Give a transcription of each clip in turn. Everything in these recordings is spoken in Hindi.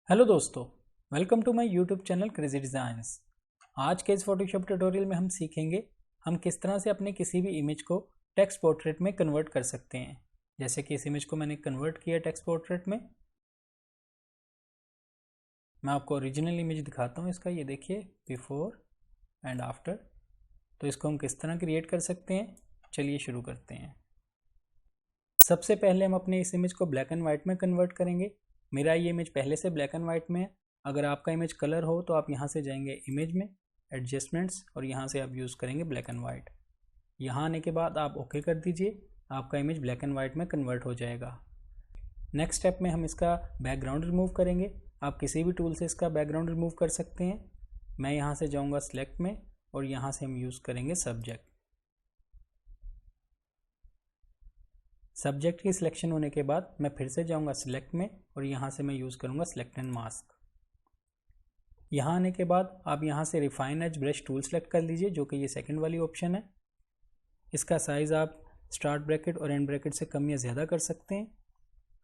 हेलो दोस्तों, welcome to my YouTube channel crazy designs. आज के इस फोटोशॉप ट्यूटोरियल में हम सीखेंगे हम किस तरह से अपने किसी भी इमेज को टेक्स्ट पोर्ट्रेट में कन्वर्ट कर सकते हैं। जैसे कि इस इमेज को मैंने कन्वर्ट किया टेक्स्ट पोर्ट्रेट में। मैं आपको ओरिजिनल इमेज दिखाता हूँ इसका। ये देखिए, बिफोर एंड आफ्टर। तो इसको हम किस तरह क्रिएट कर सकते हैं, चलिए शुरू करते हैं। सबसे पहले हम अपने इस इमेज को ब्लैक एंड वाइट में कन्वर्ट करेंगे। मेरा ये इमेज पहले से ब्लैक एंड वाइट में है। अगर आपका इमेज कलर हो तो आप यहाँ से जाएंगे इमेज में, एडजस्टमेंट्स, और यहाँ से आप यूज़ करेंगे ब्लैक एंड वाइट। यहाँ आने के बाद आप ओके कर दीजिए, आपका इमेज ब्लैक एंड वाइट में कन्वर्ट हो जाएगा। नेक्स्ट स्टेप में हम इसका बैकग्राउंड रिमूव करेंगे। आप किसी भी टूल से इसका बैकग्राउंड रिमूव कर सकते हैं। मैं यहाँ से जाऊँगा सिलेक्ट में और यहाँ से हम यूज़ करेंगे सब्जेक्ट। सब्जेक्ट की सिलेक्शन होने के बाद मैं फिर से जाऊंगा सिलेक्ट में और यहाँ से मैं यूज़ करूँगा सिलेक्ट एंड मास्क। यहाँ आने के बाद आप यहाँ से refine edge brush tool select कर लीजिए, जो कि ये सेकंड वाली ऑप्शन है। इसका साइज़ आप स्टार्ट ब्रैकेट और एंड ब्रैकेट से कम या ज़्यादा कर सकते हैं।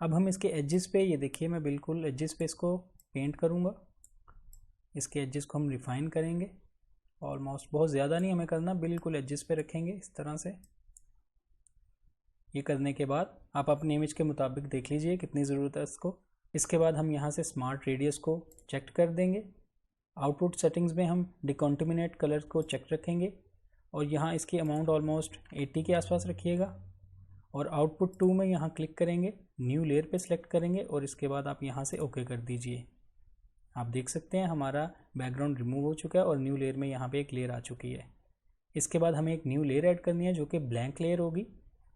अब हम इसके एजेस पे, ये देखिए मैं बिल्कुल एजेस पे इसको पेंट करूँगा। इसके एजेस को हम रिफाइन करेंगे। ऑलमोस्ट बहुत ज़्यादा नहीं हमें करना, बिल्कुल एजेस पे रखेंगे इस तरह से। ये करने के बाद आप अपने इमेज के मुताबिक देख लीजिए कितनी ज़रूरत है इसको। इसके बाद हम यहाँ से स्मार्ट रेडियस को चेक कर देंगे। आउटपुट सेटिंग्स में हम डिकॉन्टिमिनेट कलर को चेक रखेंगे और यहाँ इसकी अमाउंट ऑलमोस्ट 80 के आसपास रखिएगा। और आउटपुट 2 में यहाँ क्लिक करेंगे, न्यू लेयर पे सिलेक्ट करेंगे और इसके बाद आप यहाँ से ओके कर दीजिए। आप देख सकते हैं हमारा बैकग्राउंड रिमूव हो चुका है और न्यू लेयर में यहाँ पे एक लेयर आ चुकी है। इसके बाद हमें एक न्यू लेयर ऐड करनी है जो कि ब्लैंक लेयर होगी।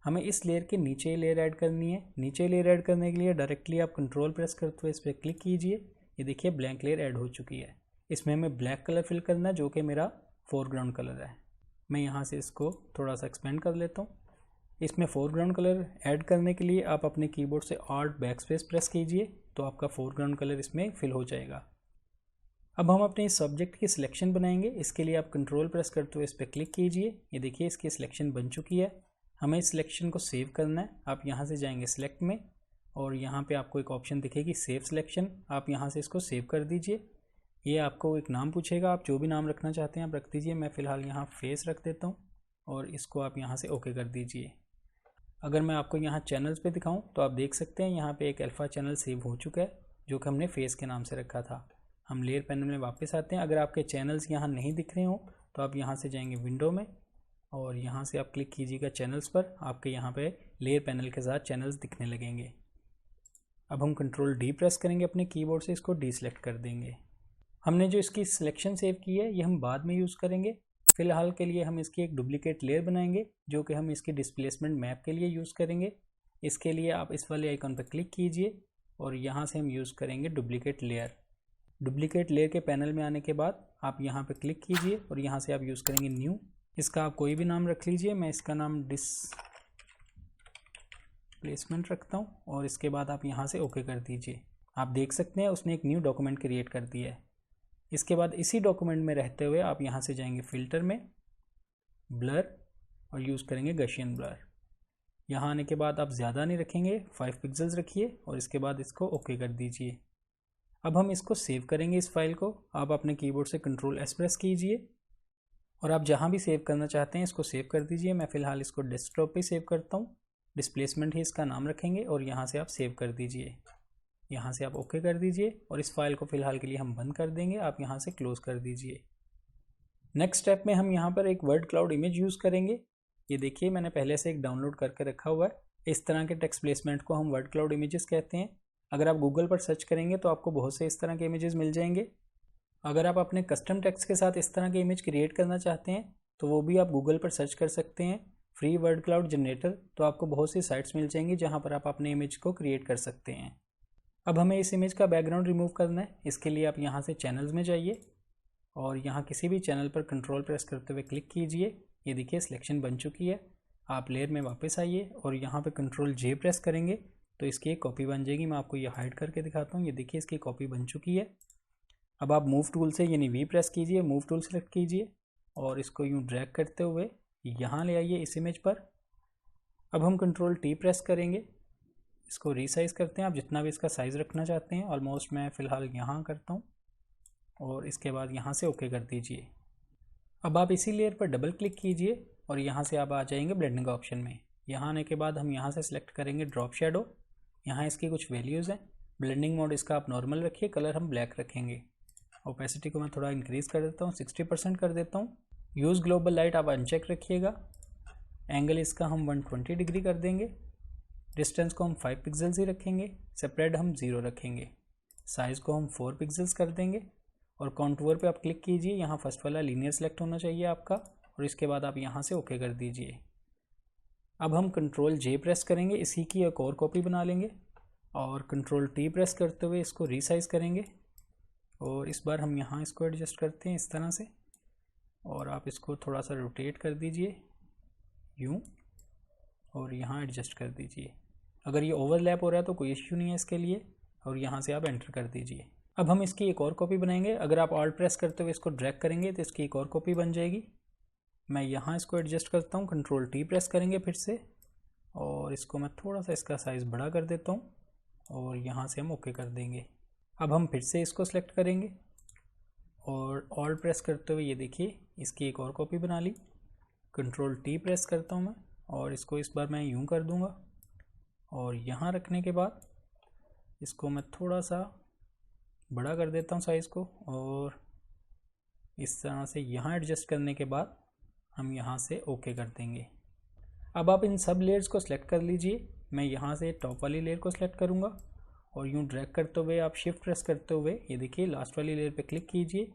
हमें इस लेयर के नीचे लेयर ऐड करनी है। नीचे लेयर ऐड करने के लिए डायरेक्टली आप कंट्रोल प्रेस करते हुए इस पर क्लिक कीजिए। ये देखिए ब्लैंक लेयर ऐड हो चुकी है। इसमें हमें ब्लैक कलर फिल करना है जो कि मेरा फोरग्राउंड कलर है। मैं यहाँ से इसको थोड़ा सा एक्सपेंड कर लेता हूँ। इसमें फोरग्राउंड कलर ऐड करने के लिए आप अपने कीबोर्ड से ऑल्ट बैकस्पेस प्रेस कीजिए तो आपका फोरग्राउंड कलर इसमें फिल हो जाएगा। अब हम अपने इस सब्जेक्ट की सिलेक्शन बनाएंगे। इसके लिए आप कंट्रोल प्रेस करते हुए इस पर क्लिक कीजिए। ये देखिए इसकी सिलेक्शन बन चुकी है। हमें इस सिलेक्शन को सेव करना है। आप यहाँ से जाएंगे सिलेक्ट में और यहाँ पे आपको एक ऑप्शन दिखेगी सेव सिलेक्शन। आप यहाँ से इसको सेव कर दीजिए। ये आपको एक नाम पूछेगा, आप जो भी नाम रखना चाहते हैं आप रख दीजिए। मैं फ़िलहाल यहाँ फेस रख देता हूँ और इसको आप यहाँ से ओके कर दीजिए। अगर मैं आपको यहाँ चैनल्स पे दिखाऊँ तो आप देख सकते हैं यहाँ पे एक अल्फ़ा चैनल सेव हो चुका है जो कि हमने फेस के नाम से रखा था। हम लेयर पैनल में वापस आते हैं। अगर आपके चैनल्स यहाँ नहीं दिख रहे हो तो आप यहाँ से जाएंगे विंडो में और यहाँ से आप क्लिक कीजिएगा चैनल्स पर। आपके यहाँ पे लेयर पैनल के साथ चैनल्स दिखने लगेंगे। अब हम कंट्रोल डी प्रेस करेंगे अपने कीबोर्ड से, इसको डी सेलेक्ट कर देंगे। हमने जो इसकी सिलेक्शन सेव की है ये हम बाद में यूज़ करेंगे। फ़िलहाल के लिए हम इसकी एक डुप्लीकेट लेयर बनाएंगे जो कि हम इसकी डिस्प्लेसमेंट मैप के लिए यूज़ करेंगे। इसके लिए आप इस वाले आइकन पर क्लिक कीजिए और यहाँ से हम यूज़ करेंगे डुप्लीकेट लेयर। डुप्लीकेट लेयर के पैनल में आने के बाद आप यहाँ पे क्लिक कीजिए और यहाँ से आप यूज़ करेंगे न्यू। इसका आप कोई भी नाम रख लीजिए। मैं इसका नाम डिस्प्लेसमेंट रखता हूँ और इसके बाद आप यहाँ से ओके कर दीजिए। आप देख सकते हैं उसने एक न्यू डॉक्यूमेंट क्रिएट कर दिया है। इसके बाद इसी डॉक्यूमेंट में रहते हुए आप यहाँ से जाएंगे फ़िल्टर में, ब्लर, और यूज़ करेंगे गशियन ब्लर। यहाँ आने के बाद आप ज़्यादा नहीं रखेंगे, 5 पिक्सल्स रखिए और इसके बाद इसको ओके कर दीजिए। अब हम इसको सेव करेंगे इस फाइल को। आप अपने कीबोर्ड से कंट्रोल एस प्रेस कीजिए और आप जहाँ भी सेव करना चाहते हैं इसको सेव कर दीजिए। मैं फ़िलहाल इसको डेस्कटॉप पे सेव करता हूँ। डिस्प्लेसमेंट ही इसका नाम रखेंगे और यहाँ से आप सेव कर दीजिए। यहाँ से आप ओके कर दीजिए और इस फाइल को फ़िलहाल के लिए हम बंद कर देंगे। आप यहाँ से क्लोज़ कर दीजिए। नेक्स्ट स्टेप में हम यहाँ पर एक वर्ड क्लाउड इमेज यूज़ करेंगे। ये देखिए मैंने पहले से एक डाउनलोड करके रखा हुआ है। इस तरह के टेक्स्ट प्लेसमेंट को हम वर्ड क्लाउड इमेजेस कहते हैं। अगर आप गूगल पर सर्च करेंगे तो आपको बहुत से इस तरह के इमेजेस मिल जाएंगे। अगर आप अपने कस्टम टेक्स्ट के साथ इस तरह के इमेज क्रिएट करना चाहते हैं तो वो भी आप गूगल पर सर्च कर सकते हैं, फ्री वर्ड क्लाउड जनरेटर। तो आपको बहुत सी साइट्स मिल जाएंगी जहां पर आप अपने इमेज को क्रिएट कर सकते हैं। अब हमें इस इमेज का बैकग्राउंड रिमूव करना है। इसके लिए आप यहाँ से चैनल्स में जाइए और यहाँ किसी भी चैनल पर कंट्रोल प्रेस करते हुए क्लिक कीजिए। ये देखिए सिलेक्शन बन चुकी है। आप लेयर में वापस आइए और यहाँ पर कंट्रोल जे प्रेस करेंगे तो इसकी एक कॉपी बन जाएगी। मैं आपको ये हाइड करके दिखाता हूँ। ये देखिए इसकी कॉपी बन चुकी है। अब आप मूव टूल से यानी वी प्रेस कीजिए, मूव टूल सेलेक्ट कीजिए और इसको यूँ ड्रैग करते हुए यहाँ ले आइए इस इमेज पर। अब हम कंट्रोल टी प्रेस करेंगे। इसको रीसाइज़ करते हैं, आप जितना भी इसका साइज़ रखना चाहते हैं। ऑलमोस्ट मैं फ़िलहाल यहाँ करता हूँ और इसके बाद यहाँ से ओके कर दीजिए। अब आप इसी लेयर पर डबल क्लिक कीजिए और यहाँ से आप आ जाएंगे ब्लेंडिंग ऑप्शन में। यहाँ आने के बाद हम यहाँ से सिलेक्ट करेंगे ड्रॉप शेडो। यहाँ इसकी कुछ वैल्यूज़ हैं। ब्लेंडिंग मोड इसका आप नॉर्मल रखिए, कलर हम ब्लैक रखेंगे। ओपेसिटी को मैं थोड़ा इंक्रीज़ कर देता हूँ, 60% कर देता हूँ। यूज़ ग्लोबल लाइट आप अनचेक रखिएगा। एंगल इसका हम 120 डिग्री कर देंगे। डिस्टेंस को हम 5 पिक्सल्स ही रखेंगे। स्प्रेड हम 0 रखेंगे। साइज़ को हम 4 पिक्सल्स कर देंगे और कॉन्टूर पे आप क्लिक कीजिए। यहाँ फर्स्ट वाला लीनियर सेलेक्ट होना चाहिए आपका और इसके बाद आप यहाँ से ओके कर दीजिए। अब हम कंट्रोल J प्रेस करेंगे, इसी की एक और कॉपी बना लेंगे और कंट्रोल T प्रेस करते हुए इसको रीसाइज़ करेंगे और इस बार हम यहाँ इसको एडजस्ट करते हैं इस तरह से और आप इसको थोड़ा सा रोटेट कर दीजिए यूँ और यहाँ एडजस्ट कर दीजिए। अगर ये ओवरलैप हो रहा है तो कोई इश्यू नहीं है इसके लिए और यहाँ से आप एंटर कर दीजिए। अब हम इसकी एक और कॉपी बनाएंगे। अगर आप ऑल्ट प्रेस करते हुए इसको ड्रैग करेंगे तो इसकी एक और कॉपी बन जाएगी। मैं यहाँ इसको एडजस्ट करता हूँ, कंट्रोल T प्रेस करेंगे फिर से और इसको मैं थोड़ा सा इसका साइज़ बड़ा कर देता हूँ और यहाँ से हम ओके कर देंगे। अब हम फिर से इसको सिलेक्ट करेंगे और ऑल्ट प्रेस करते हुए ये देखिए इसकी एक और कॉपी बना ली। कंट्रोल T प्रेस करता हूँ मैं और इसको इस बार मैं यूँ कर दूँगा और यहाँ रखने के बाद इसको मैं थोड़ा सा बड़ा कर देता हूँ साइज़ को और इस तरह से यहाँ एडजस्ट करने के बाद हम यहाँ से ओके कर देंगे। अब आप इन सब लेयर्स को सिलेक्ट कर लीजिए। मैं यहाँ से टॉप वाली लेयर को सिलेक्ट करूँगा और यूँ ड्रैग करते हुए आप शिफ्ट प्रेस करते हुए ये देखिए लास्ट वाली लेयर पे क्लिक कीजिए।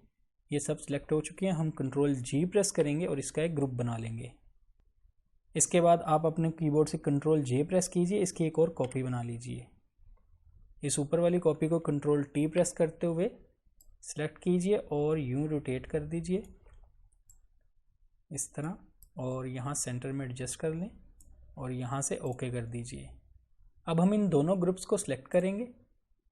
ये सब सिलेक्ट हो चुके हैं। हम कंट्रोल G प्रेस करेंगे और इसका एक ग्रुप बना लेंगे। इसके बाद आप अपने कीबोर्ड से कंट्रोल J प्रेस कीजिए, इसकी एक और कॉपी बना लीजिए। इस ऊपर वाली कॉपी को कंट्रोल T प्रेस करते हुए सिलेक्ट कीजिए और यूँ रोटेट कर दीजिए इस तरह और यहाँ सेंटर में एडजस्ट कर लें और यहाँ से ओके कर दीजिए। अब हम इन दोनों ग्रुप्स को सिलेक्ट करेंगे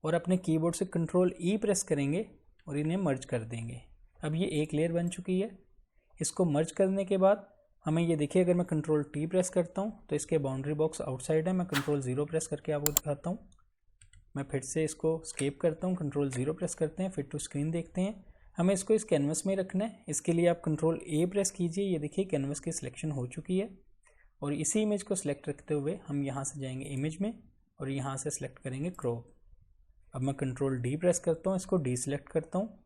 और अपने कीबोर्ड से कंट्रोल E प्रेस करेंगे और इन्हें मर्ज कर देंगे। अब ये एक लेयर बन चुकी है। इसको मर्ज करने के बाद हमें ये देखिए, अगर मैं कंट्रोल T प्रेस करता हूँ तो इसके बाउंड्री बॉक्स आउटसाइड है। मैं कंट्रोल 0 प्रेस करके आपको दिखाता हूँ। मैं फिर से इसको स्केप करता हूँ, कंट्रोल 0 प्रेस करते हैं, फिट टू स्क्रीन देखते हैं। हमें इसको इस कैनवस में रखना है। इसके लिए आप कंट्रोल A प्रेस कीजिए। ये देखिए कैनवस की सिलेक्शन हो चुकी है और इसी इमेज को सिलेक्ट रखते हुए हम यहाँ से जाएंगे इमेज में और यहाँ से सिलेक्ट करेंगे क्रॉप। अब मैं कंट्रोल D प्रेस करता हूँ, इसको डीसिलेक्ट करता हूँ।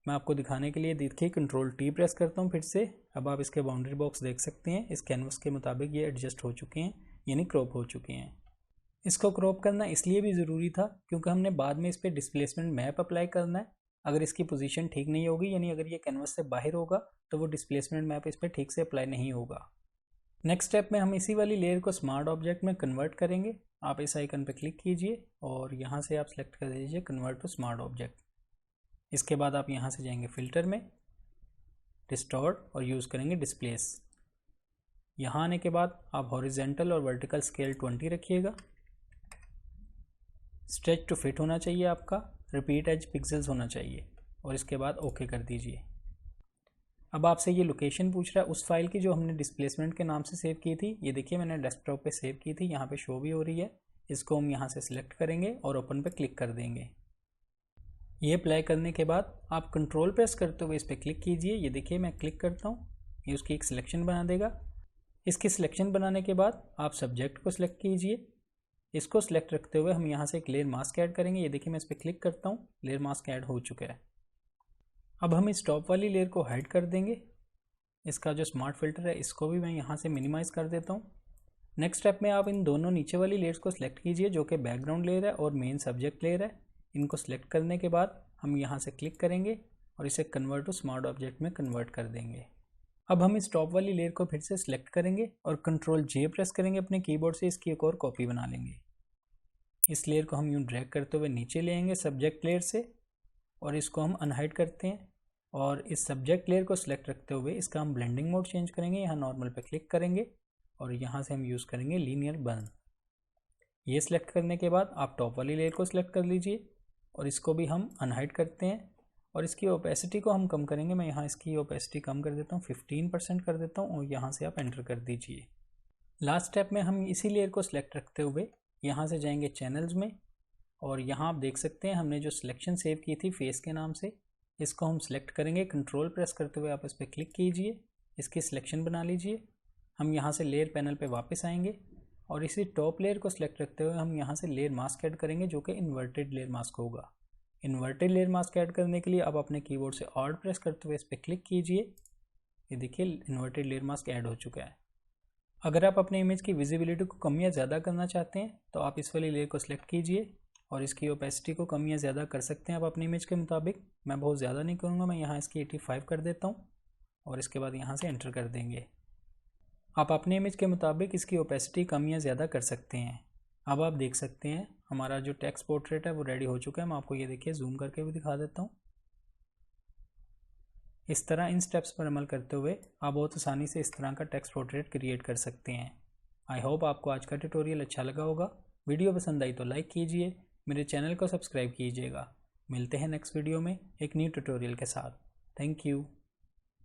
मैं आपको दिखाने के लिए देखिए कंट्रोल T प्रेस करता हूँ फिर से। अब आप इसके बाउंड्री बॉक्स देख सकते हैं, इस कैनवस के मुताबिक ये एडजस्ट हो चुके हैं, यानी क्रॉप हो चुके हैं। इसको क्रॉप करना इसलिए भी ज़रूरी था क्योंकि हमने बाद में इस पर डिस्प्लेसमेंट मैप अप्लाई करना है। अगर इसकी पोजीशन ठीक नहीं होगी, यानी अगर ये कैनवस से बाहर होगा तो वो डिस्प्लेसमेंट मैप इस पर ठीक से अप्लाई नहीं होगा। नेक्स्ट स्टेप में हम इसी वाली लेयर को स्मार्ट ऑब्जेक्ट में कन्वर्ट करेंगे। आप इस आइकन पर क्लिक कीजिए और यहाँ से आप सेलेक्ट कर दीजिए कन्वर्ट टू स्मार्ट ऑब्जेक्ट। इसके बाद आप यहाँ से जाएंगे फिल्टर में, डिस्टॉर्ट और यूज़ करेंगे डिस्प्लेस। यहाँ आने के बाद आप हॉरिजेंटल और वर्टिकल स्केल 20 रखिएगा। स्ट्रेच टू फिट होना चाहिए आपका, रिपीट एज पिक्सल्स होना चाहिए और इसके बाद ओके कर दीजिए। अब आपसे ये लोकेशन पूछ रहा है उस फाइल की जो हमने डिस्प्लेसमेंट के नाम से सेव की थी। ये देखिए मैंने डेस्कटॉप पे सेव की थी, यहाँ पे शो भी हो रही है। इसको हम यहाँ से सिलेक्ट करेंगे और ओपन पे क्लिक कर देंगे। ये अप्लाई करने के बाद आप कंट्रोल प्रेस करते हुए इस पर क्लिक कीजिए। ये देखिए मैं क्लिक करता हूँ, ये उसकी एक सिलेक्शन बना देगा। इसकी सिलेक्शन बनाने के बाद आप सब्जेक्ट को सिलेक्ट कीजिए। इसको सिलेक्ट रखते हुए हम यहाँ से एक लेयर मास्क ऐड करेंगे। ये देखिए मैं इस पर क्लिक करता हूँ, लेयर मास्क ऐड हो चुका है। अब हम इस टॉप वाली लेयर को हाइड कर देंगे। इसका जो स्मार्ट फिल्टर है इसको भी मैं यहाँ से मिनिमाइज़ कर देता हूँ। नेक्स्ट स्टेप में आप इन दोनों नीचे वाली लेयर्स को सिलेक्ट कीजिए जो कि बैकग्राउंड लेयर है और मेन सब्जेक्ट लेयर है। इनको सिलेक्ट करने के बाद हम यहाँ से क्लिक करेंगे और इसे कन्वर्ट टू स्मार्ट ऑब्जेक्ट में कन्वर्ट कर देंगे। अब हम इस टॉप वाली लेयर को फिर से सिलेक्ट करेंगे और कंट्रोल J प्रेस करेंगे अपने कीबोर्ड से। इसकी एक और कॉपी बना लेंगे। इस लेयर को हम यूँ ड्रैग करते हुए नीचे ले आएंगे सब्जेक्ट लेयर से और इसको हम अनहाइड करते हैं और इस सब्जेक्ट लेयर को सिलेक्ट रखते हुए इसका हम ब्लेंडिंग मोड चेंज करेंगे। यहाँ नॉर्मल पे क्लिक करेंगे और यहाँ से हम यूज़ करेंगे लीनियर बर्न। ये सिलेक्ट करने के बाद आप टॉप वाली लेयर को सिलेक्ट कर लीजिए और इसको भी हम अनहाइड करते हैं और इसकी ओपेसिटी को हम कम करेंगे। मैं यहाँ इसकी ओपेसिटी कम कर देता हूँ, 15% कर देता हूँ और यहाँ से आप एंटर कर दीजिए। लास्ट स्टेप में हम इसी लेयर को सिलेक्ट रखते हुए यहाँ से जाएंगे चैनल्स में और यहाँ आप देख सकते हैं हमने जो सिलेक्शन सेव की थी फेस के नाम से, इसको हम सिलेक्ट करेंगे। कंट्रोल प्रेस करते हुए आप इस पर क्लिक कीजिए, इसकी सिलेक्शन बना लीजिए। हम यहाँ से लेयर पैनल पे वापस आएंगे और इसी टॉप लेयर को सिलेक्ट रखते हुए हम यहाँ से लेयर मास्क ऐड करेंगे जो कि इन्वर्टेड लेयर मास्क होगा। इन्वर्टेड लेयर मास्क ऐड करने के लिए आप अपने कीबोर्ड से ऑल्ट प्रेस करते हुए इस पर क्लिक कीजिए। ये देखिए इन्वर्टेड लेयर मास्क ऐड हो चुका है। अगर आप अपने इमेज की विजिबिलिटी को कम या ज़्यादा करना चाहते हैं तो आप इस वाली लेयर को सिलेक्ट कीजिए और इसकी ओपेसिटी को कम या ज़्यादा कर सकते हैं आप अपनी इमेज के मुताबिक। मैं बहुत ज़्यादा नहीं करूँगा, मैं यहाँ इसकी 85 कर देता हूँ और इसके बाद यहाँ से एंटर कर देंगे। आप अपने इमेज के मुताबिक इसकी ओपेसिटी कम या ज़्यादा कर सकते हैं। अब आप देख सकते हैं हमारा जो टेक्स्ट पोर्ट्रेट है वो रेडी हो चुका है। मैं आपको ये देखिए जूम करके भी दिखा देता हूँ। इस तरह इन स्टेप्स पर अमल करते हुए आप बहुत आसानी से इस तरह का टेक्स्ट पोर्ट्रेट क्रिएट कर सकते हैं। आई होप आपको आज का ट्यूटोरियल अच्छा लगा होगा। वीडियो पसंद आई तो लाइक कीजिए, मेरे चैनल को सब्सक्राइब कीजिएगा। मिलते हैं नेक्स्ट वीडियो में एक न्यू ट्यूटोरियल के साथ। Thank you.